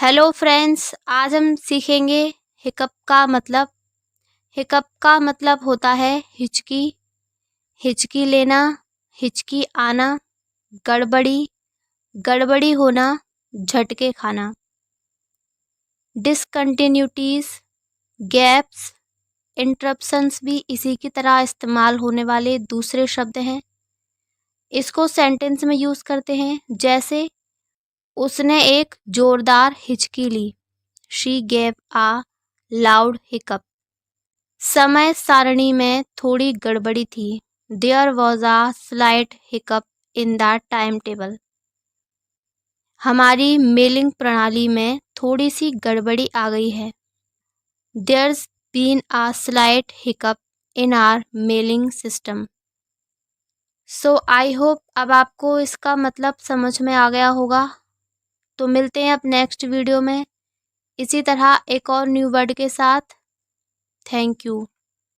Hello friends, आज हम सीखेंगे हिकअप का मतलब। हिकअप का मतलब होता है हिचकी, हिचकी लेना, हिचकी आना, गड़बड़ी, गड़बड़ी होना, झटके खाना। डिसकंटिन्यूटीज, गैप्स, इंटरप्शंस भी इसी की तरह इस्तेमाल होने वाले दूसरे शब्द हैं। इसको सेंटेंस में यूज़ करते हैं, जैसे उसने एक जोरदार हिचकी ली। She gave a loud hiccup. समय सारणी में थोड़ी गड़बड़ी थी। There was a slight hiccup in the timetable. हमारी मेलिंग प्रणाली में थोड़ी सी गड़बड़ी आ गई है। There's been a slight hiccup in our mailing system. So I hope अब आपको इसका मतलब समझ में आ गया होगा। तो मिलते हैं अब नेक्स्ट वीडियो में इसी तरह एक और न्यू वर्ड के साथ। Thank you.